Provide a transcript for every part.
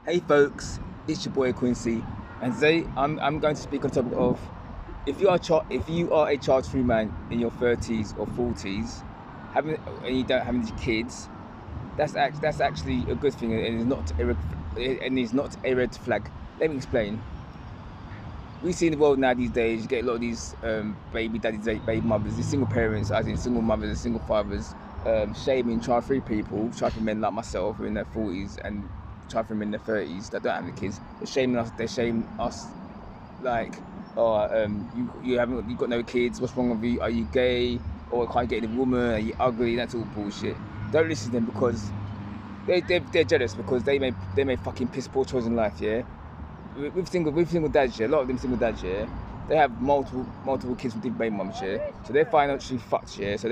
Hey folks, it's your boy Quincy, and today I'm going to speak on the topic of if you are a child-free man in your 30s or 40s, having and you don't have any kids, that's actually a good thing, and it's not a red flag. Let me explain. We see in the world now these days, you get a lot of these baby daddies, baby mothers, these single parents, as in single mothers and single fathers, shaming child-free people, child-free men like myself who are in their 40s and child-free men in their 30s that don't have any kids. They're shaming us. They shame us like, oh, you got no kids. What's wrong with you? Are you gay? Or can't you get a woman? Are you ugly? That's all bullshit. Don't listen to them because they're jealous because they made fucking piss poor choices in life. Yeah, with single dads, yeah, a lot of them single dads, yeah, they have multiple kids with different baby mums, yeah. So they're financially fucked, yeah. So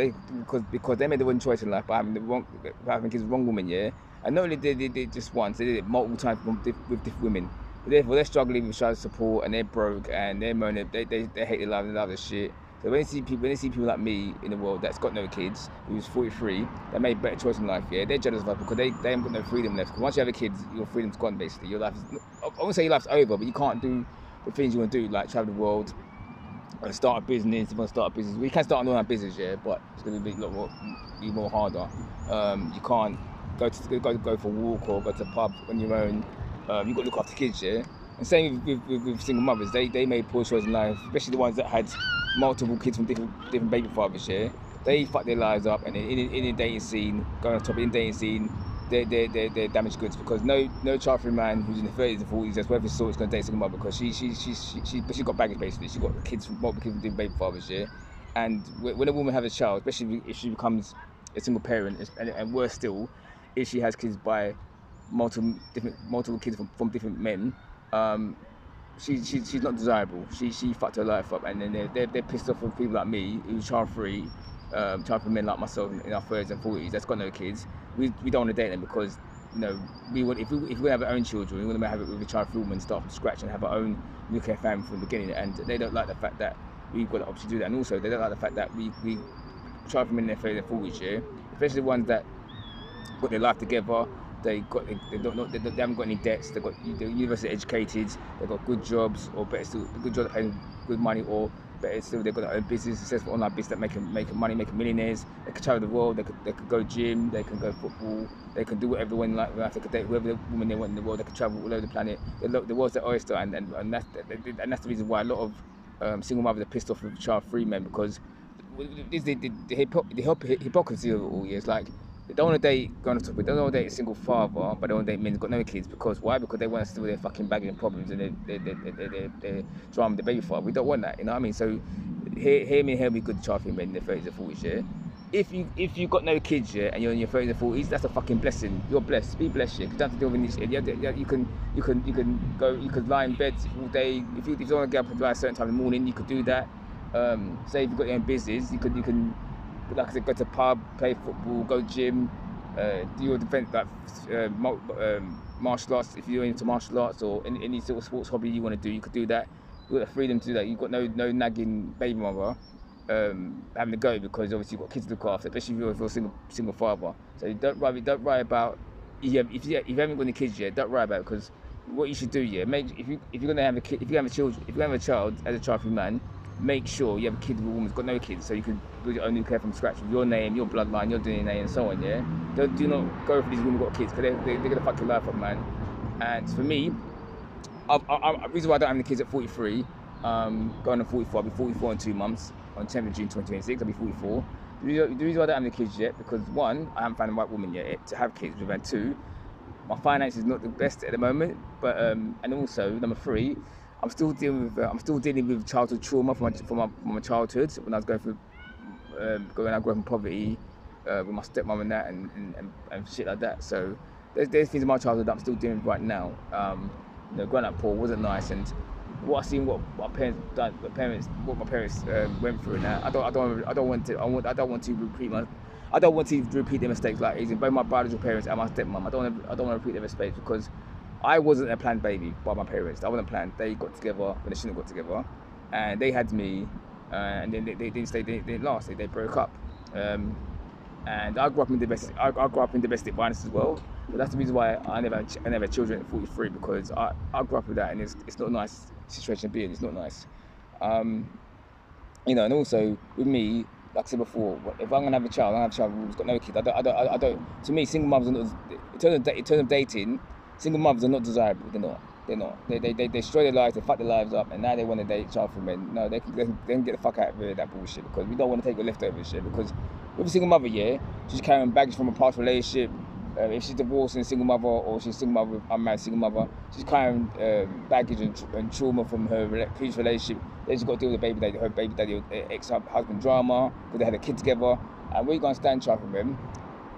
because they made the wrong choice in life by having kids with wrong woman, yeah. And not only did they did it just once, they did it multiple times with different women. Therefore, they're struggling with child support and they're broke and they're moaning. They hate their life and love this shit. So when they see people like me in the world that's got no kids, who's 43, that made a better choice in life, yeah, they're jealous of us because they haven't got no freedom left. Because once you have a kid, your freedom's gone basically. Your life is, I won't say your life's over, but you can't do the things you want to do, like travel the world, start a business. If you want to start a business, we can start an online business, yeah, but it's going to be a lot more harder. You can't go for a walk or go to a pub on your own. You've got to look after kids, yeah. And same with single mothers, they made poor choices in life, especially the ones that had multiple kids from different baby fathers, yeah. They fucked their lives up, and in the dating scene, going on top of the dating scene, they're damaged goods because no child-free man who's in the 30s and 40s that's worth his salt is going to date a single mother because she's got baggage basically. She's got kids from multiple kids from different baby fathers, yeah. And when a woman has a child, especially if she becomes a single parent, and worse still, if she has kids by multiple kids from different men, um, she's not desirable. She fucked her life up, and then they're pissed off with people like me who's child free men like myself in our 30s and 40s that's got no kids. We don't want to date them because we want if we have our own children, we want to have it with a child free woman, start from scratch and have our own nuclear family from the beginning. And they don't like the fact that we've got the option to do that, and also they don't like the fact that we child free men in their 30s and 40s, yeah, especially the ones that got their life together. They haven't got any debts. They're university educated. They've got good jobs, or better still, good jobs paying good money, or better still, they've got their own business, successful online business that making money, making millionaires. They can travel the world. They could go gym. They can go football. They can do whatever they want. Like they could date whoever woman they want in the world. They can travel all over the planet. The world's their oyster, and that's the reason why a lot of single mothers are pissed off with child-free men because the hypocrisy of it all is like they don't want to date, going on top of it, they don't want to date a single father, but they want to date men who've got no kids. Because why? Because they want to steal their fucking baggage and problems and they're drama the baby father. We don't want that, you know what I mean? So hear me good child free men in their 30s and 40s, yeah? If you got no kids, yeah, and you're in your 30s and 40s, that's a fucking blessing. You're blessed. Be blessed, yeah. Because you don't have to deal with this. You could lie in bed all day. If you want to get up at a certain time in the morning, you could do that. Say if you've got your own business, you can, like I said, go to pub, play football, go gym, do your defense like martial arts. If you're into martial arts or any sort of sports hobby you want to do, you could do that. You've got the freedom to do that. You've got no nagging baby mother having to go because obviously you've got kids to look after, especially if you're a single father. So don't worry about if you haven't got any kids yet. Don't worry about it because what you should do, yeah, if you're gonna have a kid, if you have a child as a child-free man, make sure you have a kid with a woman who's got no kids, so you can build your own nuclear from scratch with your name, your bloodline, your DNA, and so on. Yeah, do not go for these women who've got kids because they're gonna fuck your life up, man. And for me, the reason why I don't have any kids at 43, going on 44, I'll be 44 in 2 months. On 10th of June 2026, I'll be 44. The reason why I don't have any kids yet, because one, I haven't found a right woman yet to have kids with, and two, my finances is not the best at the moment. But and also number three, I'm still dealing with childhood trauma from my childhood when I was going through growing up in poverty with my stepmom and that and shit like that. So there's things in my childhood that I'm still dealing with right now. Growing up poor wasn't nice, and what I seen, what my parents went through, and that I don't want to repeat their mistakes. Like even both my biological parents and my stepmom, I don't want to repeat their mistakes because I wasn't a planned baby by my parents. I wasn't planned. They got together when they shouldn't have got together, and they had me, and then they didn't stay. They didn't last. They broke up. And I grew up in domestic violence as well. But that's the reason why I never had children at 43, because I grew up with that, and it's not a nice situation to be in. It's not nice. You know, and also with me, like I said before, if I'm gonna have a child, I'm gonna have a child who's got no kids. I don't. To me, single mothers are not. In terms of dating, single mothers are not desirable. They're not. They're not. They destroy their lives. They fuck their lives up, and now they want to date child free men. No, they can get the fuck out of here, that bullshit, because we don't want to take the leftover shit. Because with a single mother, yeah, she's carrying baggage from a past relationship. If she's divorced and a single mother, or she's a single mother, unmarried single mother, she's carrying baggage and trauma from her previous relationship. Then she's got to deal with her baby daddy, ex-husband drama, because they had a kid together. And where you going to stand child from him?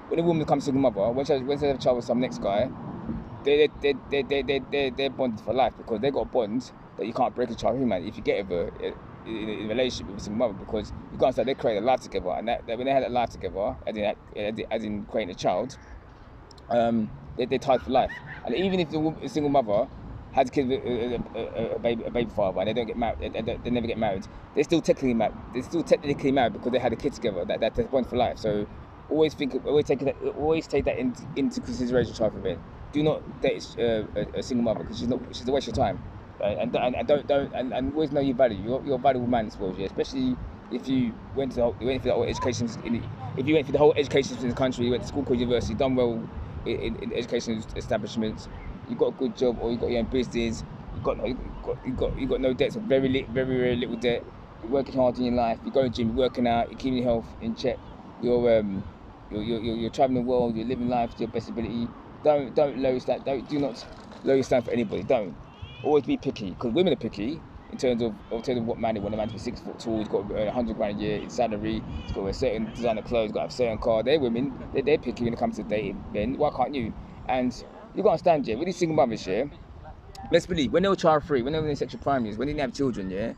When a woman becomes a single mother, when she has a child with some next guy, they're bonded for life, because they got a bond that you can't break a child from, man. If you get with in a relationship with a single mother, because you can't start, they create a life together, and that when they had that life together, as in creating a child, they're tied for life. And even if the single mother has a kid with a baby father, and they don't get married, they never get married, they're still technically married because they had a kid together. That's one for life. So always take that into consideration, child for men. Do not date a single mother, because she's a waste of time. And always know your value. You're a valuable man, I suppose, yeah. Especially if you went for the whole education. If you went for the whole education system in the country, you went to school, college, university, done well in education establishments, you got a good job, or you got your own business, you got no debts, or very little debt. You're working hard in your life. You're going to the gym, you're working out, you're keeping your health in check. You're traveling the world. You're living life to your best ability. Don't lower your standard. Do not lower your standard for anybody. Don't. Always be picky, because women are picky in terms of what man they want. A man to be 6 foot tall, he's got 100 grand a year in salary, he's got a certain designer clothes, got a certain car. They're women. They're picky when it comes to dating. Then why can't you? And you got to understand, yeah, with these single mothers, yeah, let's believe, when they were child free, when they were in sexual prime years, when they didn't have children, yeah,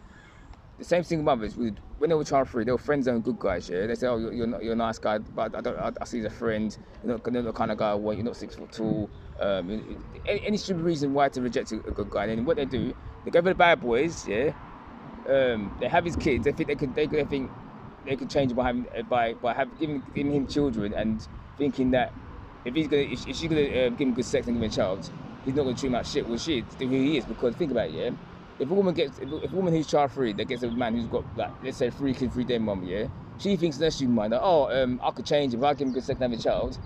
the same single mothers when they were child free, they were friend zone good guys, yeah. They say, oh, you're a nice guy, but I see you as a friend. You're not the kind of guy I want. You're not 6 foot tall. Any stupid reason why to reject a good guy. And then what they do, they go for the bad boys, yeah. They have his kids. They think they could change by giving him children, and thinking that if she's gonna give him good sex and give him a child, he's not gonna treat him like shit. Well, shit, who he is. Because think about it, yeah. If a woman who's child free that gets a man who's got, like, let's say 3 kids, 3 dead mum, yeah, she thinks that she might, that, I could change if I give him a good second have a child.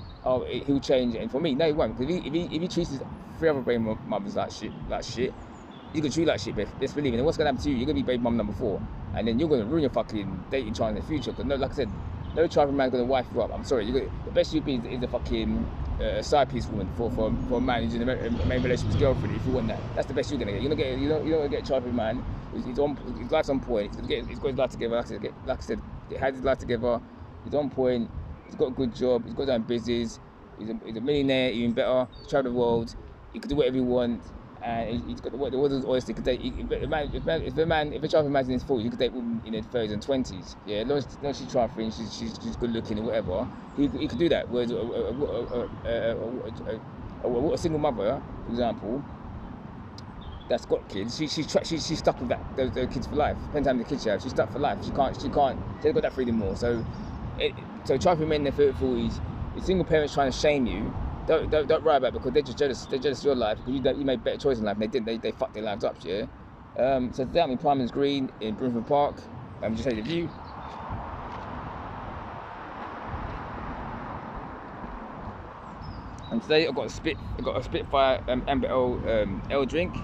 He'll change. And for me, no, he won't. Because if he treats his 3 other baby mothers like shit, you can treat like shit. But let's believe it. And what's gonna happen to you? You're gonna be baby mum number 4, and then you're gonna ruin your fucking dating chance in the future. Because like I said, no child free man's gonna wife you up. I'm sorry. The best you'd be is a fucking side piece woman for a man who's in a main relationship with his girlfriend. If you want that, that's the best you're gonna get. You don't want to get a child free man. His life's on point. He's got his life together. Like I said, he has his life together. He's on point. He's got a good job. He's got his own business. He's a millionaire. Even better. He's traveled the world. He can do whatever he wants. And he's got the world's honesty. If a child free man's in his 40s, he could date women in his 30s and 20s. Yeah, as long as she's child free and she's good looking or whatever, he could do that. Whereas a single mother, for example, that's got kids, she's stuck with those kids for life. Depends how many kids she has, she's stuck for life. She hasn't got that freedom more. So child free men in their 30s, 40s, if single parents trying to shame you, don't worry about it, because they're just jealous. They're jealous of your life because you made better choices in life and they didn't. They fucked their lives up, yeah. So today I'm in Priman's Green in Broomfield Park. Just take the view. And today I've got a Spitfire Amber Ale drink.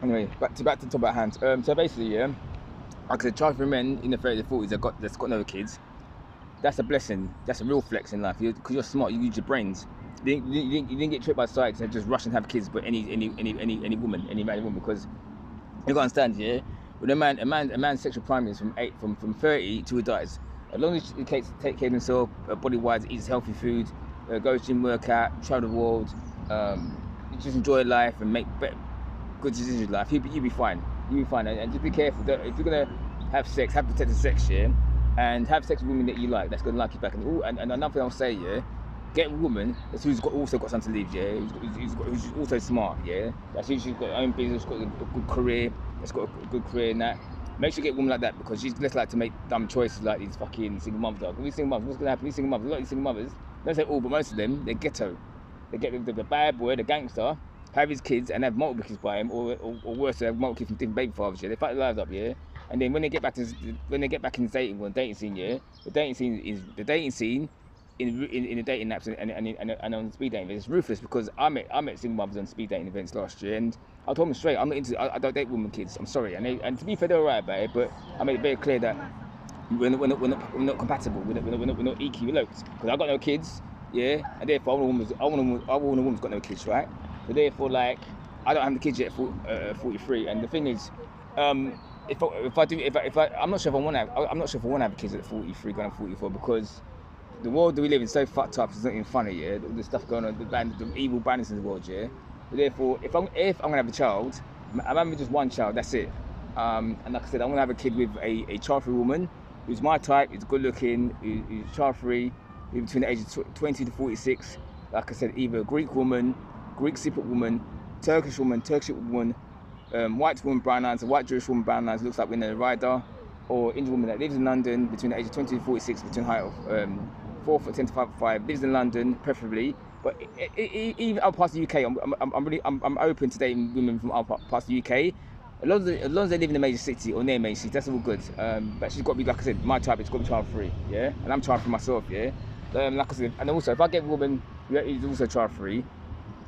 Anyway, back to talk about hands. So basically, yeah, like I said, child free men in the 30s, 40s that's got no kids. That's a blessing. That's a real flex in life. Because you're smart, you use your brains. You didn't get tricked by psychics and just rush and have kids. But any woman, any married woman, because you got to understand, yeah, when a man's sexual prime is from 30 till he dies. As long as he takes care of himself, body wise, eats healthy food, goes to gym, work out, travel the world, just enjoy life and make better, good decisions in life, you'll be fine. You'll be fine. And just be careful. If you're gonna have sex, have protected sex, yeah, and have sex with women that you like, that's gonna like you back. And another thing I'll say, yeah, get a woman who's also got something to leave, yeah, who's also smart, yeah. That's who she's got her own business, got a good career, that's got a good career in that. Make sure you get a woman like that because she's less like to make dumb choices like these fucking single mothers are. These single mothers, what's gonna happen? These single mothers, a lot of these single mothers, don't say all, but most of them, they're ghetto. They get the bad boy, the gangster, have his kids and have multiple kids by him, or worse, they have multiple kids from different baby fathers, yeah. They fuck their lives up, yeah. And then when they get back in the dating scene, yeah, the dating scene in the dating apps and on speed dating events, it's ruthless because I met single mothers on speed dating events last year, and I told them straight, I'm not into, I don't date women kids. I'm sorry, and to be fair, they were right about it, but I made it very clear that we're not compatible. We're not EQ yoked because I got no kids, yeah, and therefore I want a woman who's got no kids, right? So therefore, like, I don't have the kids yet at 43, and the thing is, I'm not sure if I want to have kids at 43, going to 44 because the world that we live in is so fucked up. It's not even funny, yeah. All the stuff going on, the evil bandits in the world, yeah. But therefore, if I'm gonna have a child, I'm having just one child. That's it. And like I said, I'm gonna have a kid with a child-free woman who's my type, who's good looking, who's child-free, between the ages of 20 to 46. Like I said, either a Greek woman, Greek Cypriot woman, Turkish woman, white woman, brown eyes, a white Jewish woman, brown eyes, looks like Winona Ryder, or Indian woman that lives in London between the age of 20 to 46, between height of 4 foot 10 to 5'5", lives in London preferably. But even other parts of the UK, I'm open to dating women from other parts of the UK. As long as they live in a major city or near major city, that's all good. But she's got to be, like I said, my type. It's got to be child-free, yeah. And I'm child-free myself, yeah. Like I said, and also if I get a woman who's also child-free,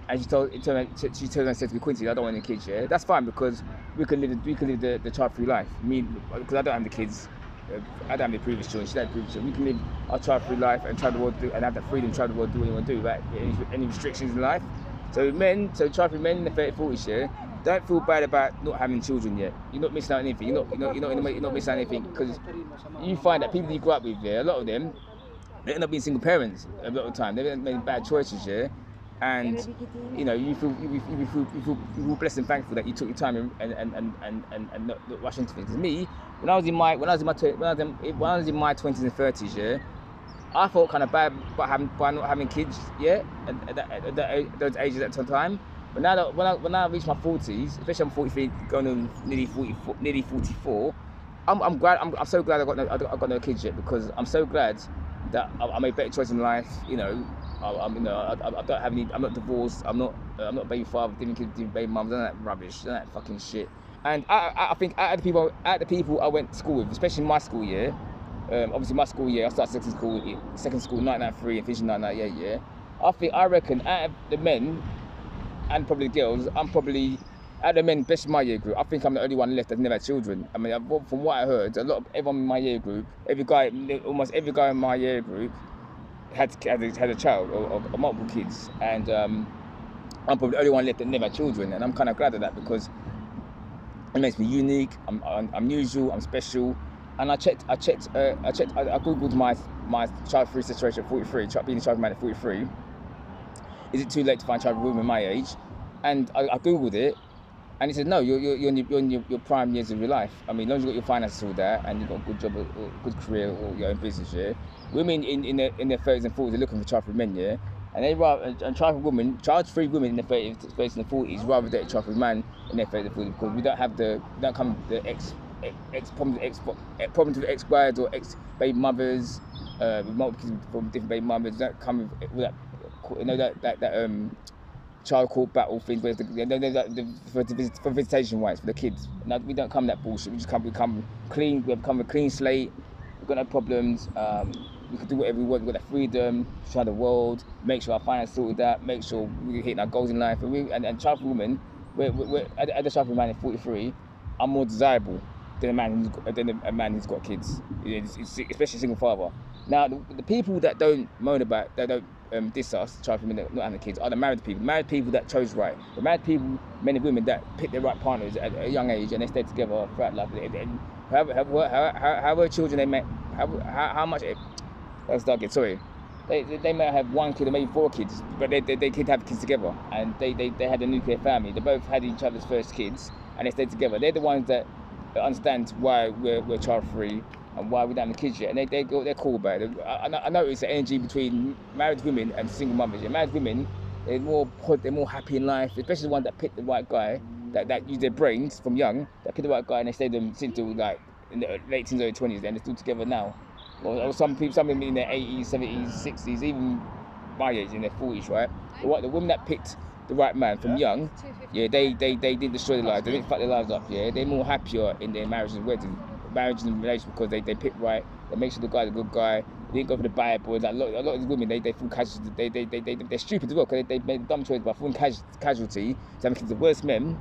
and she turned and said to me, Quincy, I don't want any kids, yeah. That's fine because we can live the child-free life. Me, because I don't have the kids. I don't have the previous children. She don't have previous children. We can live our child-free life and travel the world, and have that freedom to travel the world, do what you want to do, right? Any restrictions in life. So child-free men in the 30s, 40s, yeah, don't feel bad about not having children yet. You're not missing out on anything. You're not missing out on anything because you find that people you grew up with, yeah, a lot of them, they end up being single parents a lot of the time. They've made bad choices, yeah. And you know, you feel blessed and thankful that you took your time and not rush into things. Me, when I was in my 20s and 30s, yeah, I felt kind of bad by not having kids, yeah, at those ages at the time. But now that when I reach my 40s, especially I'm 43, going on nearly 44, I'm glad. I'm so glad I got no kids yet because I'm so glad that I made better choices in life, you know. I don't have any. I'm not divorced. I'm not a baby father. Giving kids, giving baby mums. None of that rubbish. None of that fucking shit. And I think out of the people I went to school with, especially my school year. Obviously my school year, I started second school 1993 and finishing 1998. Yeah. I reckon out of the men and probably the girls, I'm probably out of the men, especially my year group. I think I'm the only one left that's never had children. I mean, from what I heard, everyone in my year group, almost every guy in my year group had a child or multiple kids, and I'm probably the only one left that never had children, and I'm kind of glad of that because it makes me unique. I'm unusual. I'm special, and I googled my child-free situation at 43, being a child man at 43. Is it too late to find child women my age? And I googled it, and it said no. You're in your prime years of your life. I mean, as long as you've got your finances all there and you've got a good job or good career or your own business, yeah. Women in their 30s and 40s are looking for child-free men, yeah, and child-free women in their 30s and 40s rather than a child-free man in their 30s and 40s because we don't come the problems with ex-wives or ex-baby mothers, with multiple kids from different baby mothers. Don't come with that, you know, that child court battle things where for visitation rights for the kids. No, we don't come that bullshit. We come clean. We come a clean slate. We've got no problems. We can do whatever we want. We've got that freedom to try the world. Make sure our finance sorted out. Make sure we're hitting our goals in life. And child-free women, as a child-free man at 43, I'm more desirable than a man who's got kids, especially a single father. Now, the people that don't moan about, that don't diss us, child-free men not having kids, are the married people that chose right. The married people, men and women that pick their right partners at a young age and they stay together throughout life. However children they met, how much. Let's start again. Sorry, they may have one kid or maybe 4 kids, but they could have kids together, and they had a nuclear family. They both had each other's first kids, and they stayed together. They're the ones that understand why we're child-free, and why we don't have kids yet. And they're cool about it. I notice the energy between married women and single mothers. Yeah, married women, they're more happy in life, especially the ones that pick the right guy, that use their brains from young, that pick the right guy and they stay with them since like in the late teens, early 20s, then they're still together now. Or some people in their 80s, 70s, 60s, even my age, in their 40s, right? The women that picked the right man from young, yeah, they didn't destroy their lives, they didn't fuck their lives up, yeah. They're more happier in their marriage and relationship because they pick right, they make sure the guy's a good guy, they didn't go for the bad boys. Like, a lot of these women, they fall casualty, they're stupid as well because they made a dumb choice by falling casualty to having kids with the worst men.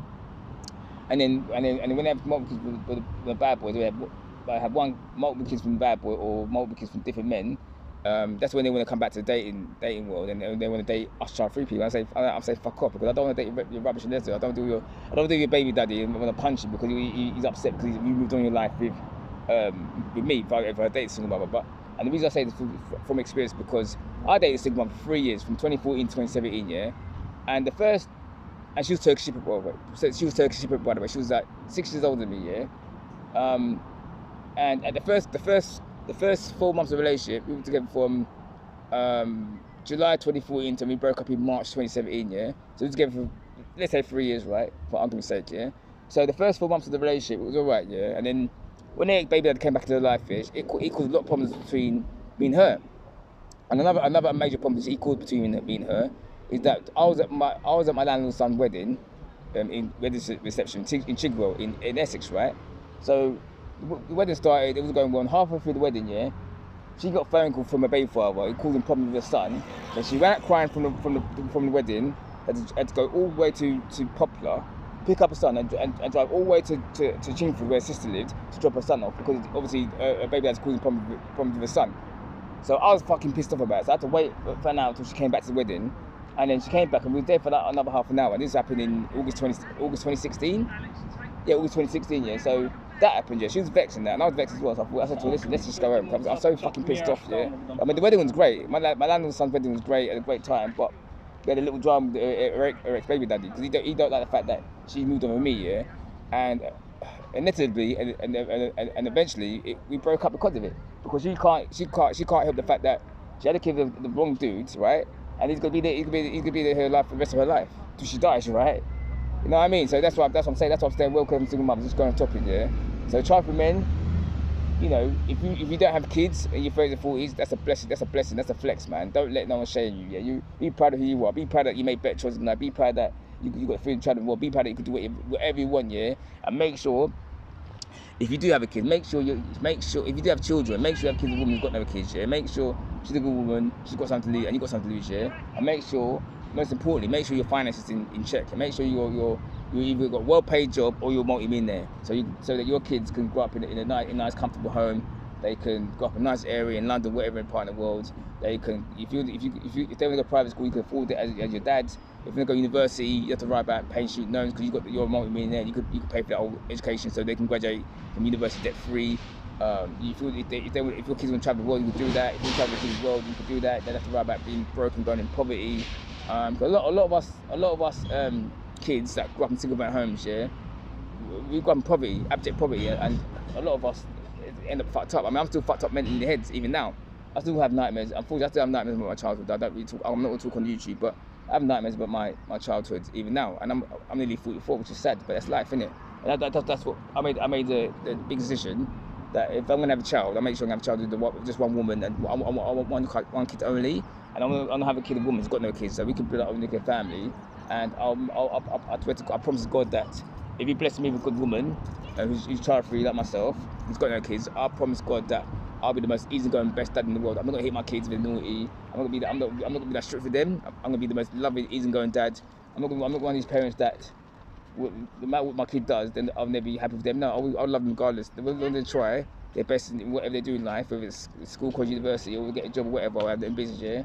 And then when they have multiple kids with the bad boys, they have multiple kids from the bad boy or multiple kids from different men. That's when they want to come back to the dating world, and they want to date us child-free people. I say fuck off, because I don't want to date your rubbish and this. I don't do your baby daddy and want to punch him because he's upset because you moved on your life with me if I date a single mother. And the reason I say this from experience, because I dated a single mother for 3 years, from 2014 to 2017, yeah. And she was Turkish Cypriot, by the way. So she was Turkish Cypriot, by the way. She was like 6 years older than me, yeah. And at the first 4 months of relationship, we were together from July 2014 till we broke up in March 2017, yeah. So we were together for, let's say, 3 years, right? For argument's sake, yeah. So the first 4 months of the relationship, it was all right, yeah. And then when the baby dad came back into the life, it caused a lot of problems between me and her. And another major problem that's equal between me and her is that I was at my landlord's son's wedding, in wedding reception in Chigwell in Essex, right? So the wedding started, it was going on halfway through the wedding, yeah. She got a phone call from her baby father, he called him problem with her son. So she ran out crying from the wedding, had to go all the way to Poplar, pick up her son and drive all the way to Chingford, where her sister lived, to drop her son off, because obviously her baby dad's causing problems with her son. So I was fucking pissed off about it. So I had to wait for an hour until she came back to the wedding. And then she came back and we were there for like another half an hour. And this happened in August 2016. Yeah, August 2016, yeah. So that happened, yeah. She was vexed in that, and I was vexed as well. So I said to her, listen, let's just go home. I was so fucking pissed off, yeah. I mean, the wedding was great. My landlord's son's wedding was great, at a great time, but we had a little drama with her ex-baby daddy, because he don't like the fact that she moved on with me, yeah. And inevitably, and eventually, we broke up because of it. Because she can't help the fact that she had a kid with the wrong dudes, right? And he's gonna be there her life for the rest of her life till she dies, right? You know what I mean? So that's what I'm saying. That's what I'm saying. Welcome, single mothers. Just going on topic, yeah. So child-free men, you know, if you don't have kids in your 30s and 40s, that's a blessing. That's a blessing. That's a flex, man. Don't let no one shame you. Yeah, you be proud of who you are. Be proud that you made better choices than that. Be proud that you got freedom to travel more. Be proud that you could do whatever you want, yeah. And make sure, if you do have a kid, make sure if you do have children, make sure you have kids with a woman who's got no kids, yeah. Make sure she's a good woman, she's got something to lose, and you've got something to lose, yeah. And make sure, most importantly, make sure your finances in check. And make sure you either got a well-paid job or you're multi-millionaire, so that your kids can grow up in a nice, comfortable home. They can grow up in a nice area in London, whatever part of the world. They can, if they want to go to private school, you can afford it as your dad. If you want to go to university, you have to write about paying student loans because you're a multi-millionaire. You could pay for that whole education so they can graduate from university debt-free. If your kids want to travel the world, you could do that. If you want to travel the world, you could do that. They don't have to write about being broken, going in poverty. Because a lot of us kids that grew up in single-parent homes, yeah, we grew up in poverty, abject poverty, and a lot of us end up fucked up. I mean, I'm still fucked up mentally in the head even now. I still have nightmares. Unfortunately, I still have nightmares about my childhood. I don't really talk. I'm not going to talk on YouTube, but I have nightmares about my childhood even now. And I'm nearly 44, which is sad, but that's life, innit? And that's what I made the big decision that if I'm going to have a child, I'll make sure I'm going to have a child with just one woman, and I want one kid only. And I'm going to have a kid with a woman who's got no kids, so we can build our own nuclear family. And I promise God that if He blesses me with a good woman who's child-free like myself, who's got no kids, I promise God that I'll be the most easygoing, best dad in the world. I'm not gonna hit my kids if they're naughty. I'm not gonna be that strict with them. I'm gonna be the most loving, easygoing dad. I'm not one of these parents that, no matter what my kid does, then I'll never be happy with them. No, I'll love them regardless. They're going to try their best in whatever they do in life, whether it's school, college, university, or get a job or whatever, or have their business, yeah.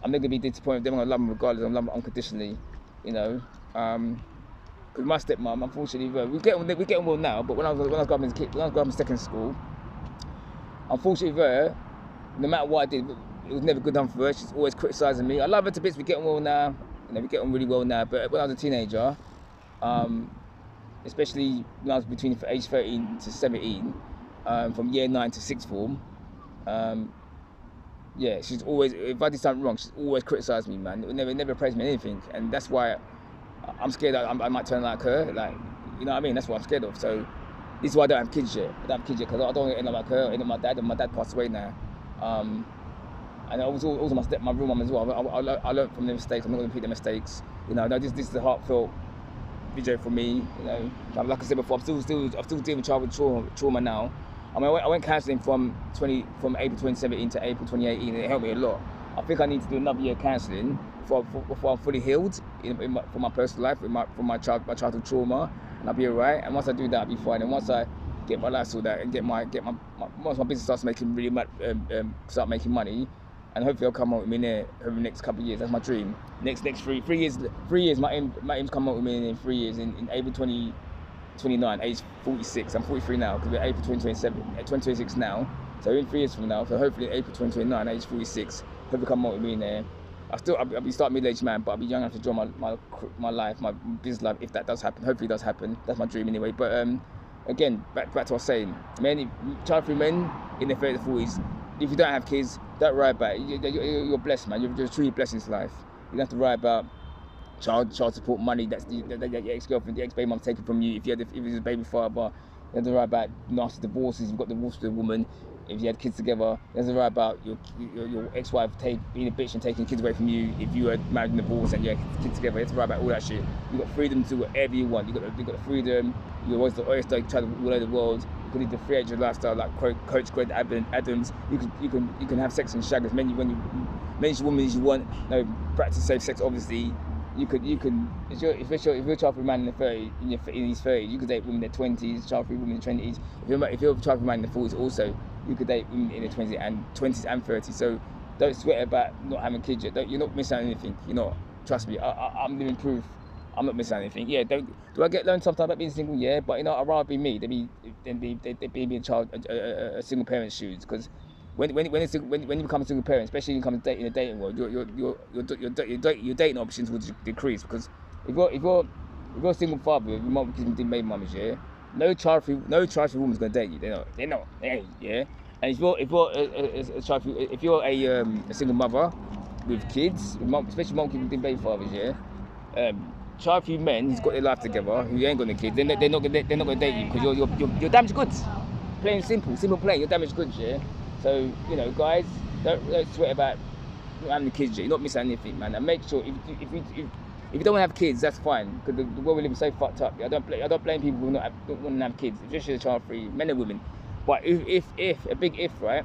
I'm not gonna be disappointed with them. I'm gonna love them regardless. I'm gonna love them unconditionally, you know. Because my stepmom, unfortunately, we get on well now. But when I was growing up in secondary school, unfortunately, her, no matter what I did, it was never good enough for her. She's always criticising me. I love her to bits. We get on well now. You know, we get on really well now. But when I was a teenager, especially when I was between age 13 to 17, from year 9 to sixth form. Yeah, she's always, if I did something wrong, she's always criticised me, man. Never praised me anything, and that's why I'm scared that I might turn like her, like, you know what I mean? That's what I'm scared of. So this is why I don't have kids yet. I don't have kids yet because I don't want to end up like her, end up my dad, and my dad passed away now. And I was also my real mum as well. I learned from their mistakes. I'm not going to repeat their mistakes. You know, this is a heartfelt video for me. You know, like I said before, I'm still dealing with childhood trauma now. I mean, I went counselling from April 2017 to April 2018, and it helped me a lot. I think I need to do another year counselling before I'm fully healed for my personal life, for my childhood trauma, and I'll be alright. And once I do that, I'll be fine. And once I get my life sorted out and once my business starts making start making money, and hopefully I'll come out with me there over the next couple of years. That's my dream. Next 3 years. My aim's come out with me in 3 years in April 2029, age 46. I'm 43 now because we're April 2026 now. So in 3 years from now, so hopefully April 2029, age 46, hopefully come out with me in there. I'll be start middle-aged man, but I'll be young enough to enjoy my life, my business life, if that does happen. Hopefully it does happen. That's my dream anyway. But again, back to what I was saying, child-free men in their 30s, 40s, if you don't have kids, don't worry about it. You're blessed, man. You're truly blessed in this life. You don't have to worry about child support money that your ex-girlfriend, your ex-baby mom's taking from you. If it's a baby father, you have to worry about nasty divorces. You've got divorced with a woman. If you had kids together, you have to worry about your ex-wife being a bitch and taking kids away from you. If you had married and divorced and you had kids together, you have to worry about all that shit. You've got freedom to do whatever you want. You've got the freedom. You're always the oyster travel all over the world. You can live the free agent lifestyle like Coach Greg Adams. You can have sex and shag as many women as you want. No, practice safe sex, obviously. You can if you're a child-free man in his 30s, you could date women in their 20s, child-free women in their 20s. If you're a child-free man in their 40s, also you could date women in their 20s and 30s. So don't sweat about not having kids yet. You're not missing out on anything. You're not. Trust me. I'm living proof. I'm not missing out on anything. Yeah. Do I get lonely sometimes about being single? Yeah. But you know, I'd rather be me than be a single parent's shoes, because when you become a single parent, especially when you come in the dating world, your dating options will decrease, because if you're a single father, your mom gives me baby mamas, yeah, no child-free woman's gonna date you. They're not, yeah. And if you're a single mother with kids, especially mom keeping baby fathers, yeah, child-free men who's got their life together, who ain't got any kids, they're not gonna date you, because you're damaged goods. Plain simple plain. You're damaged goods, yeah. So, you know, guys, don't sweat about not having kids. You're not missing anything, man. And make sure if you don't want to have kids, that's fine, because the world we live is so fucked up. I don't blame people who don't want to have kids, especially child-free men and women. But if a big if, right?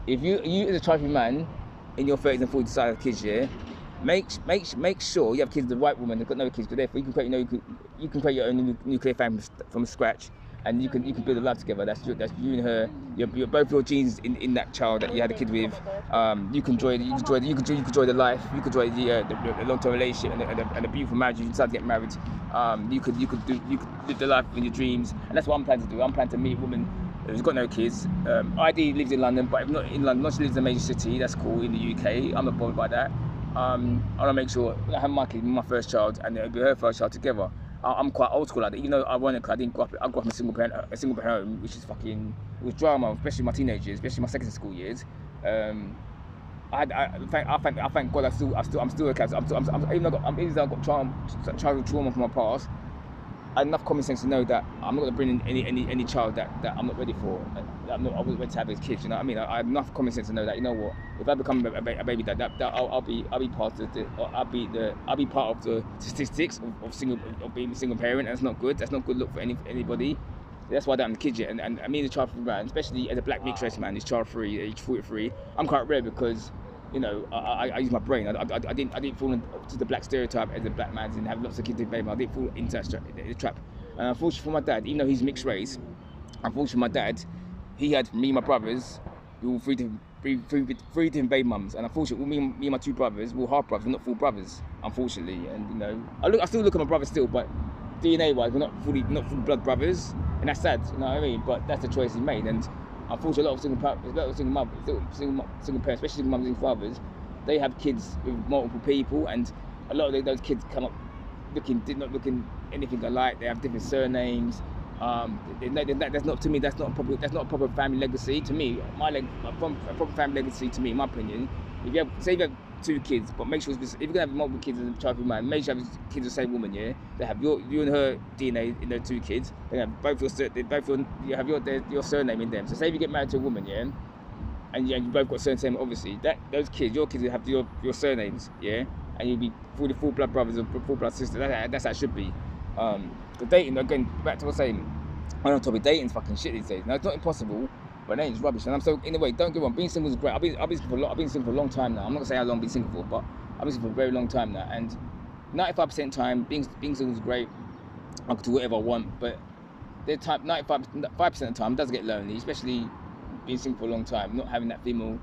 If you as a child-free man in your 30s and 40s decide to have kids, yeah, make sure you have kids with the right woman who's got no kids, because therefore you can create your own nuclear family from scratch. And you can build a life together. That's you and her. You're both your genes in that child that you had a kid with. You can enjoy the life. You can enjoy the long-term relationship and the beautiful marriage. You decide to get married. You could live the life in your dreams. And that's what I'm planning to do. I'm planning to meet a woman who's got no kids. Ideally lives in London, but if not in London, not she lives in a major city. That's cool in the UK. I'm not bothered by that. I want to make sure I have my kid, my first child, and it'll be her first child together. I'm quite old school like that. Even though ironically I grew up in a single parent home, which is it was drama, especially my teenage years, especially my secondary school years. I thank God I'm still okay. Even though I've got childhood trauma from my past, I had enough common sense to know that I'm not going to bring in any child that I'm not ready for. I wasn't ready to have as kids. You know what I mean? I have enough common sense to know that, you know what, if I become a baby dad, I'll be part of the statistics of being a single parent. That's not good. That's not good look for anybody. That's why I don't have kids yet. And I mean, the child-free man, especially as a black mixed race man, is child-free, age 43. I'm quite rare because, you know, I use my brain. I didn't fall into the black stereotype as a black man and have lots of kids with baby. I didn't fall into that trap. And unfortunately for my dad, even though he's mixed race, unfortunately my dad, he had me and my brothers, we were three different baby mums. And unfortunately, me and my two brothers, we're half brothers, we're not full brothers, unfortunately. And you know, I still look at my brother still, but DNA-wise, we're not full blood brothers, and that's sad. You know what I mean? But that's the choice he made. And unfortunately, a lot of single parents, especially single mums and fathers, they have kids with multiple people, and a lot of those kids come up not looking anything alike. They have different surnames. That's not, to me, that's not a proper family legacy. To me, a proper family legacy, to me, in my opinion, if you have, say you have 2 kids, but make sure, if you're gonna have multiple kids as a child-free man, make sure you have kids of the same woman, yeah. They have you and her DNA in their 2 kids. They have you have your surname in them. So say if you get married to a woman, yeah, and you both got surname, obviously your kids will have your surnames, yeah, and you'll be full blood brothers or full blood sisters. That's how it should be. The dating, again, back to what I'm saying, on topic, dating's fucking shit these days. Now, it's not impossible, but dating's rubbish. And I'm so, in a way, don't get me wrong, being single is great. I've been single for a long time now. I'm not gonna say how long I've been single for, but I've been single for a very long time now. And 95% of the time, being single is great. I can do whatever I want, but 95% of the time, it does get lonely, especially being single for a long time, not having that female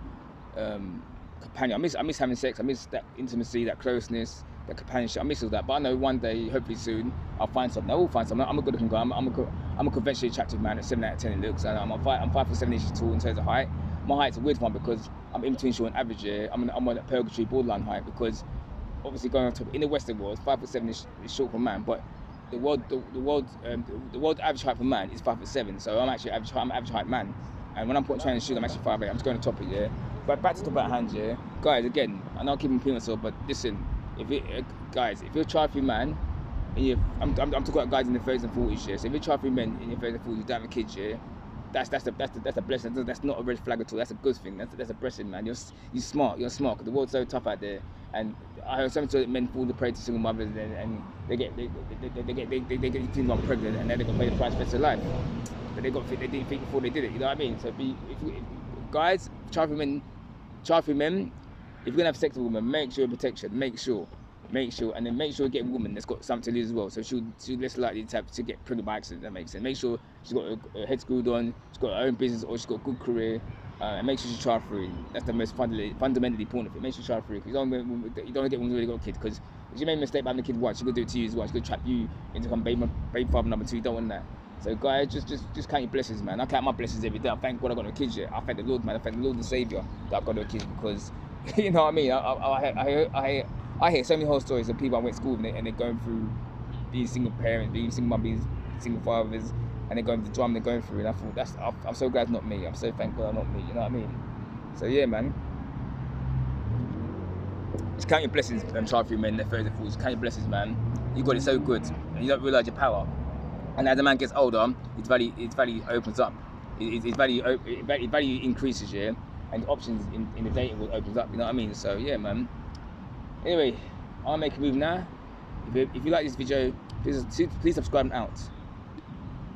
companion. I miss having sex. I miss that intimacy, that closeness, that companionship. I miss all that. But I know one day, hopefully soon, I'll find something. I will find something. I'm a good-looking guy. I'm a conventionally attractive man at 7 out of 10 in looks, and I'm 5'7" inches tall in terms of height. My height's a weird one because I'm in between short and average. Yeah, I'm on that purgatory borderline height because obviously going on top in the Western world, 5'7" is short for a man, but the world average height for man is 5'7", so I'm actually average height man. And when I'm putting training shoes, I'm actually 5'8". I'm just going to top it, yeah. But back to the about hand, yeah. Guys, again, I know I'm keeping repeating myself, but listen, guys, if you're a child-free man, and I'm talking about guys in the 30s and 40s, yeah. So if you're a child-free man in your 30s and 40s, you don't have kids, yeah. That's a blessing. That's not a red flag at all. That's a good thing. That's a blessing, man. You're smart. You're smart. Cause the world's so tough out there, and I heard sometimes men fall the prey to single mothers, and they get female pregnant, and then they got to pay the price for the rest of their life. But they didn't think before they did it. You know what I mean? So if guys, child-free men, if you're gonna have sex with a woman, make sure protection. Make sure, and then make sure you get a woman that's got something to lose as well. So she's less likely to get pregnant by accident. That makes sense. Make sure she's got her head screwed on, she's got her own business, or she's got a good career, and make sure she's child-free. That's the most fundamentally important thing. Make sure she's child-free, because you don't want to get one who's already got a kid. Because if you made a mistake by having a kid once, she's gonna do it to you as well. She's gonna trap you into becoming baby father number 2. You don't want that. So guys, just count your blessings, man. I count my blessings every day. I thank God I got no kids yet. I thank the Lord, man. I thank the Lord and Savior that I've got no kids, because you know what I mean. I hear so many horror stories of people I went to school with, and they're going through being single parents, being single mum, being single fathers, and they're going through the drama they're going through. And I thought I'm so glad it's not me. I'm so thank God I'm not me. You know what I mean? So yeah, man. Just count your blessings, child-free men, they're 30 and 40s. Count your blessings, man. You got it so good, and you don't realise your power. And as a man gets older, his value opens up. His value increases, yeah. And the options in the dating world opens up. You know what I mean? So yeah, man. Anyway, I'll make a move now. If you like this video, please subscribe and out.